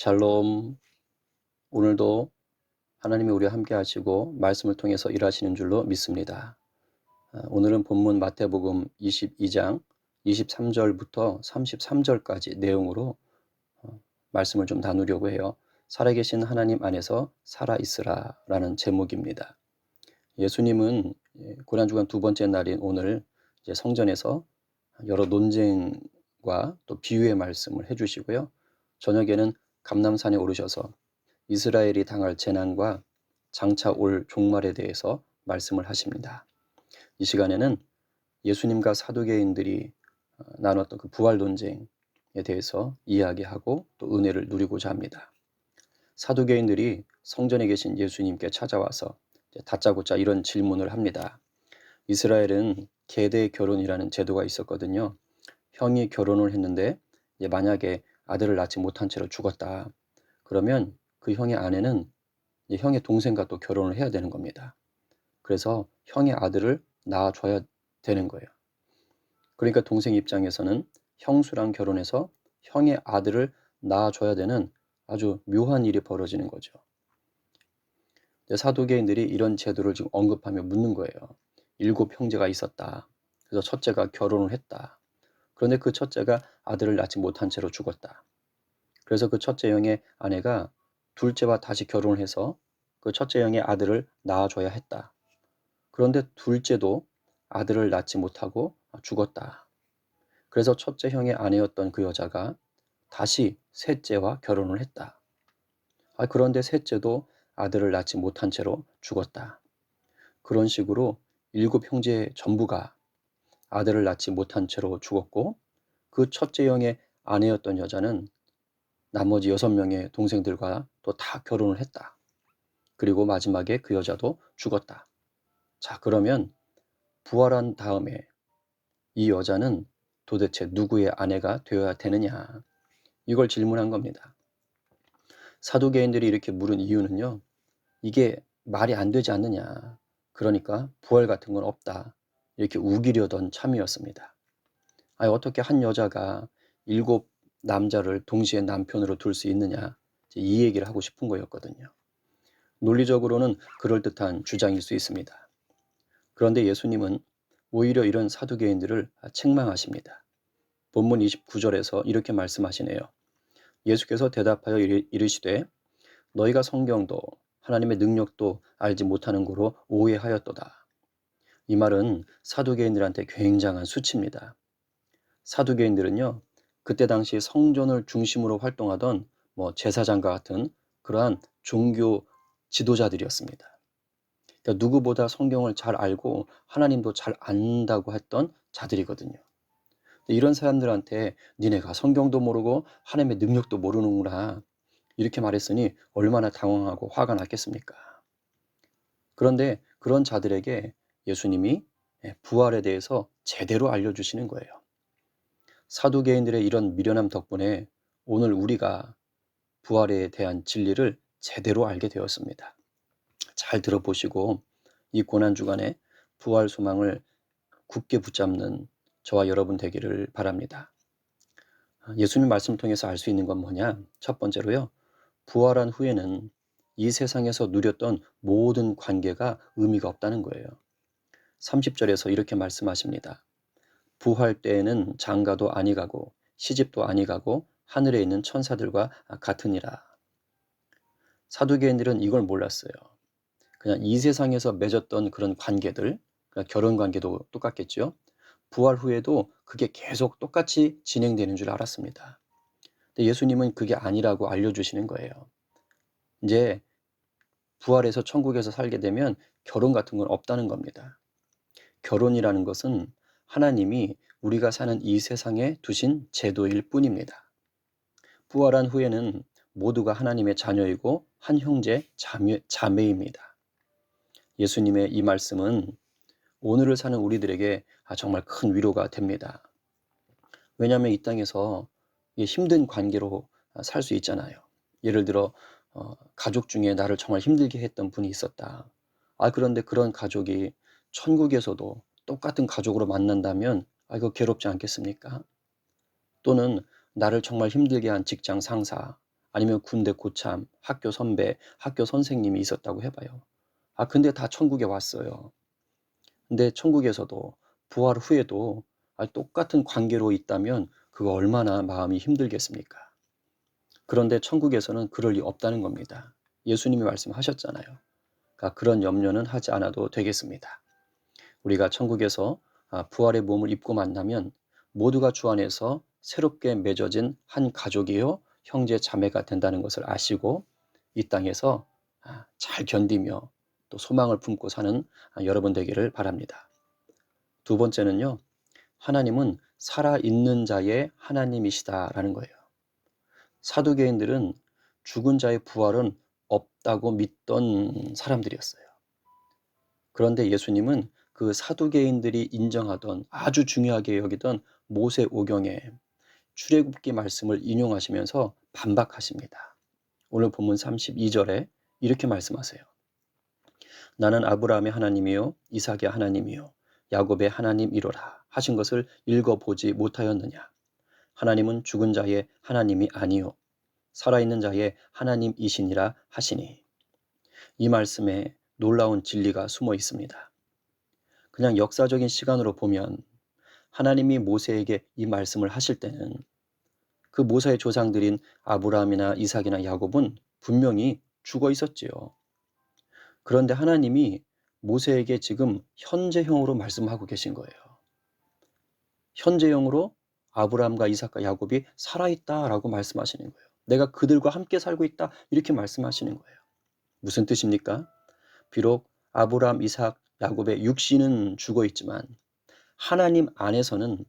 샬롬. 오늘도 하나님이 우리와 함께 하시고 말씀을 통해서 일하시는 줄로 믿습니다. 오늘은 본문 마태복음 22장 23절부터 33절까지 내용으로 말씀을 좀 나누려고 해요. 살아계신 하나님 안에서 살아있으라 라는 제목입니다. 예수님은 고난주간 두 번째 날인 오늘 이제 성전에서 여러 논쟁과 또 비유의 말씀을 해주시고요. 저녁에는 감람산에 오르셔서 이스라엘이 당할 재난과 장차 올 종말에 대해서 말씀을 하십니다. 이 시간에는 예수님과 사두개인들이 나눴던 그 부활 논쟁에 대해서 이야기하고 또 은혜를 누리고자 합니다. 사두개인들이 성전에 계신 예수님께 찾아와서 다짜고짜 이런 질문을 합니다. 이스라엘은 계대 결혼이라는 제도가 있었거든요. 형이 결혼을 했는데 만약에 아들을 낳지 못한 채로 죽었다. 그러면 그 형의 아내는 형의 동생과 또 결혼을 해야 되는 겁니다. 그래서 형의 아들을 낳아줘야 되는 거예요. 그러니까 동생 입장에서는 형수랑 결혼해서 형의 아들을 낳아줘야 되는 아주 묘한 일이 벌어지는 거죠. 사두개인들이 이런 제도를 지금 언급하며 묻는 거예요. 7 형제가 있었다. 그래서 첫째가 결혼을 했다. 그런데 그 첫째가 아들을 낳지 못한 채로 죽었다. 그래서 그 첫째 형의 아내가 둘째와 다시 결혼을 해서 그 첫째 형의 아들을 낳아줘야 했다. 그런데 둘째도 아들을 낳지 못하고 죽었다. 그래서 첫째 형의 아내였던 그 여자가 다시 셋째와 결혼을 했다. 그런데 셋째도 아들을 낳지 못한 채로 죽었다. 그런 식으로 7 형제 전부가 아들을 낳지 못한 채로 죽었고, 그 첫째 형의 아내였던 여자는 나머지 6명의 동생들과 또 다 결혼을 했다. 그리고 마지막에 그 여자도 죽었다. 자, 그러면 부활한 다음에 이 여자는 도대체 누구의 아내가 되어야 되느냐? 이걸 질문한 겁니다. 사두개인들이 이렇게 물은 이유는요, 이게 말이 안 되지 않느냐. 그러니까 부활 같은 건 없다. 이렇게 우기려던 참이었습니다. 어떻게 한 여자가 7 남자를 동시에 남편으로 둘 수 있느냐. 이 얘기를 하고 싶은 거였거든요. 논리적으로는 그럴듯한 주장일 수 있습니다. 그런데 예수님은 오히려 이런 사두개인들을 책망하십니다. 본문 29절에서 이렇게 말씀하시네요. 예수께서 대답하여 이르시되 너희가 성경도 하나님의 능력도 알지 못하는 고로 오해하였도다. 이 말은 사두개인들한테 굉장한 수치입니다. 사두개인들은요, 그때 당시 성전을 중심으로 활동하던 제사장과 같은 그러한 종교 지도자들이었습니다. 그러니까 누구보다 성경을 잘 알고 하나님도 잘 안다고 했던 자들이거든요. 이런 사람들한테 니네가 성경도 모르고 하나님의 능력도 모르는구나 이렇게 말했으니 얼마나 당황하고 화가 났겠습니까? 그런데 그런 자들에게 예수님이 부활에 대해서 제대로 알려주시는 거예요. 사두개인들의 이런 미련함 덕분에 오늘 우리가 부활에 대한 진리를 제대로 알게 되었습니다. 잘 들어보시고 이 고난주간에 부활 소망을 굳게 붙잡는 저와 여러분 되기를 바랍니다. 예수님 말씀 통해서 알 수 있는 건 뭐냐? 첫 번째로요, 부활한 후에는 이 세상에서 누렸던 모든 관계가 의미가 없다는 거예요. 30절에서 이렇게 말씀하십니다. 부활 때에는 장가도 아니 가고 시집도 아니 가고 하늘에 있는 천사들과 같으니라. 사두개인들은 이걸 몰랐어요. 그냥 이 세상에서 맺었던 그런 관계들, 그러니까 결혼 관계도 똑같겠죠. 부활 후에도 그게 계속 똑같이 진행되는 줄 알았습니다. 근데 예수님은 그게 아니라고 알려주시는 거예요. 이제 부활해서 천국에서 살게 되면 결혼 같은 건 없다는 겁니다. 결혼이라는 것은 하나님이 우리가 사는 이 세상에 두신 제도일 뿐입니다. 부활한 후에는 모두가 하나님의 자녀이고 한 형제 자매입니다. 예수님의 이 말씀은 오늘을 사는 우리들에게 정말 큰 위로가 됩니다. 왜냐하면 이 땅에서 힘든 관계로 살 수 있잖아요. 예를 들어 가족 중에 나를 정말 힘들게 했던 분이 있었다. 그런데 그런 가족이 천국에서도 똑같은 가족으로 만난다면 이거 괴롭지 않겠습니까? 또는 나를 정말 힘들게 한 직장 상사, 아니면 군대 고참, 학교 선배, 학교 선생님이 있었다고 해봐요. 근데 다 천국에 왔어요. 근데 천국에서도 부활 후에도 똑같은 관계로 있다면 그거 얼마나 마음이 힘들겠습니까? 그런데 천국에서는 그럴 리 없다는 겁니다. 예수님이 말씀하셨잖아요. 그러니까 그런 염려는 하지 않아도 되겠습니다. 우리가 천국에서 부활의 몸을 입고 만나면 모두가 주 안에서 새롭게 맺어진 한 가족이요 형제 자매가 된다는 것을 아시고 이 땅에서 잘 견디며 또 소망을 품고 사는 여러분 되기를 바랍니다. 두 번째는요, 하나님은 살아있는 자의 하나님이시다라는 거예요. 사두개인들은 죽은 자의 부활은 없다고 믿던 사람들이었어요. 그런데 예수님은 그 사두개인들이 인정하던 아주 중요하게 여기던 모세오경의 출애굽기 말씀을 인용하시면서 반박하십니다. 오늘 본문 32절에 이렇게 말씀하세요. 나는 아브라함의 하나님이요 이삭의 하나님이요 야곱의 하나님이로라 하신 것을 읽어보지 못하였느냐. 하나님은 죽은 자의 하나님이 아니요 살아있는 자의 하나님이시니라 하시니. 이 말씀에 놀라운 진리가 숨어 있습니다. 그냥 역사적인 시간으로 보면 하나님이 모세에게 이 말씀을 하실 때는 그 모세의 조상들인 아브라함이나 이삭이나 야곱은 분명히 죽어 있었지요. 그런데 하나님이 모세에게 지금 현재형으로 말씀하고 계신 거예요. 현재형으로 아브라함과 이삭과 야곱이 살아있다라고 말씀하시는 거예요. 내가 그들과 함께 살고 있다 이렇게 말씀하시는 거예요. 무슨 뜻입니까? 비록 아브라함, 이삭, 야곱의 육신은 죽어 있지만 하나님 안에서는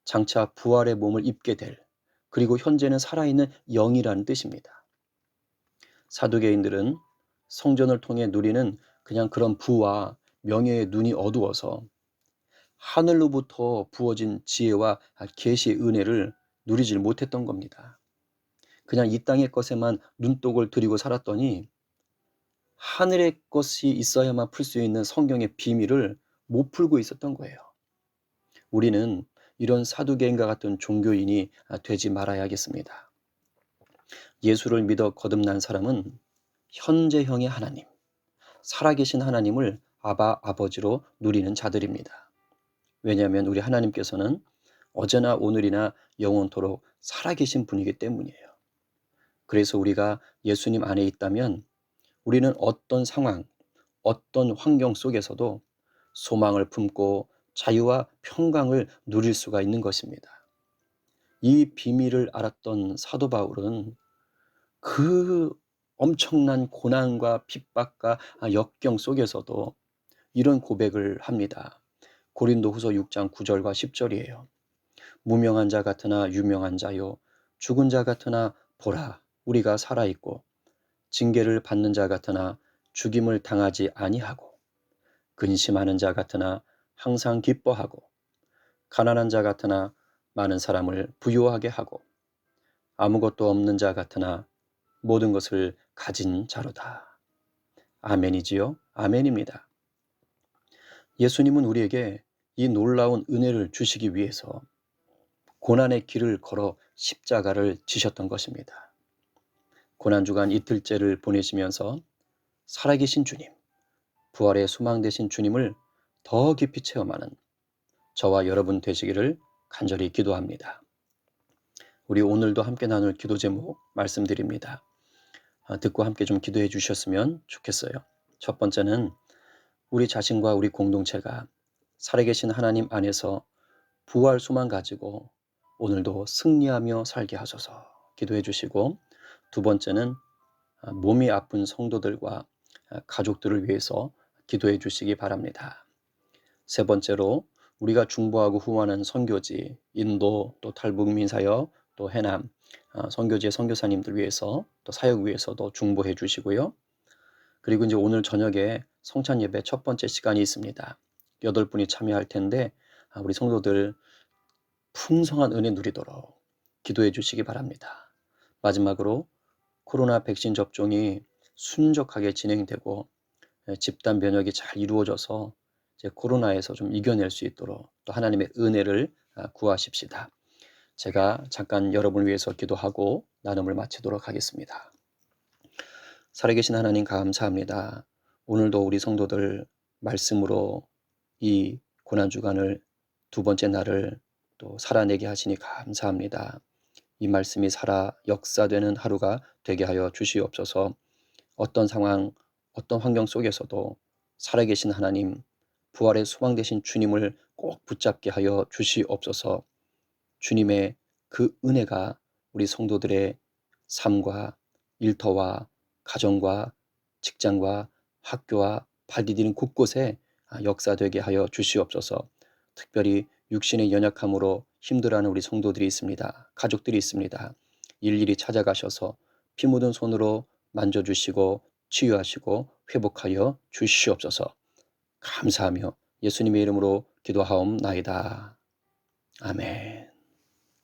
장차 부활의 몸을 입게 될, 그리고 현재는 살아있는 영이라는 뜻입니다. 사두개인들은 성전을 통해 누리는 그냥 그런 부와 명예의 눈이 어두워서 하늘로부터 부어진 지혜와 계시의 은혜를 누리질 못했던 겁니다. 그냥 이 땅의 것에만 눈독을 들이고 살았더니 하늘의 것이 있어야만 풀 수 있는 성경의 비밀을 못 풀고 있었던 거예요. 우리는 이런 사두개인과 같은 종교인이 되지 말아야겠습니다. 예수를 믿어 거듭난 사람은 현재형의 하나님, 살아계신 하나님을 아바 아버지로 누리는 자들입니다. 왜냐하면 우리 하나님께서는 어제나 오늘이나 영원토록 살아계신 분이기 때문이에요. 그래서 우리가 예수님 안에 있다면 우리는 어떤 상황, 어떤 환경 속에서도 소망을 품고 자유와 평강을 누릴 수가 있는 것입니다. 이 비밀을 알았던 사도 바울은 그 엄청난 고난과 핍박과 역경 속에서도 이런 고백을 합니다. 고린도후서 6장 9절과 10절이에요. 무명한 자 같으나 유명한 자요 죽은 자 같으나 보라 우리가 살아있고 징계를 받는 자 같으나 죽임을 당하지 아니하고 근심하는 자 같으나 항상 기뻐하고 가난한 자 같으나 많은 사람을 부유하게 하고 아무것도 없는 자 같으나 모든 것을 가진 자로다. 아멘이지요? 아멘입니다. 예수님은 우리에게 이 놀라운 은혜를 주시기 위해서 고난의 길을 걸어 십자가를 지셨던 것입니다. 고난주간 이틀째를 보내시면서 살아계신 주님, 부활의 소망 되신 주님을 더 깊이 체험하는 저와 여러분 되시기를 간절히 기도합니다. 우리 오늘도 함께 나눌 기도 제목 말씀드립니다. 듣고 함께 좀 기도해 주셨으면 좋겠어요. 첫 번째는 우리 자신과 우리 공동체가 살아계신 하나님 안에서 부활 소망 가지고 오늘도 승리하며 살게 하소서 기도해 주시고, 두 번째는 몸이 아픈 성도들과 가족들을 위해서 기도해 주시기 바랍니다. 세 번째로 우리가 중보하고 후원하는 선교지, 인도, 또 탈북민사역, 또 해남 선교지의 선교사님들 위해서 또 사역 위해서도 중보해 주시고요. 그리고 이제 오늘 저녁에 성찬 예배 첫 번째 시간이 있습니다. 8분이 참여할 텐데 우리 성도들 풍성한 은혜 누리도록 기도해 주시기 바랍니다. 마지막으로 코로나 백신 접종이 순적하게 진행되고 집단 면역이 잘 이루어져서 이제 코로나에서 좀 이겨낼 수 있도록 또 하나님의 은혜를 구하십시다. 제가 잠깐 여러분을 위해서 기도하고 나눔을 마치도록 하겠습니다. 살아계신 하나님 감사합니다. 오늘도 우리 성도들 말씀으로 이 고난주간을 두 번째 날을 또 살아내게 하시니 감사합니다. 이 말씀이 살아 역사되는 하루가 되게 하여 주시옵소서. 어떤 상황, 어떤 환경 속에서도 살아계신 하나님, 부활의 소망 되신 주님을 꼭 붙잡게 하여 주시옵소서. 주님의 그 은혜가 우리 성도들의 삶과 일터와 가정과 직장과 학교와 발 디디는 곳곳에 역사되게 하여 주시옵소서. 특별히 육신의 연약함으로 힘들어하는 우리 성도들이 있습니다. 가족들이 있습니다. 일일이 찾아가셔서 피 묻은 손으로 만져주시고 치유하시고 회복하여 주시옵소서. 감사하며 예수님의 이름으로 기도하옵나이다. 아멘.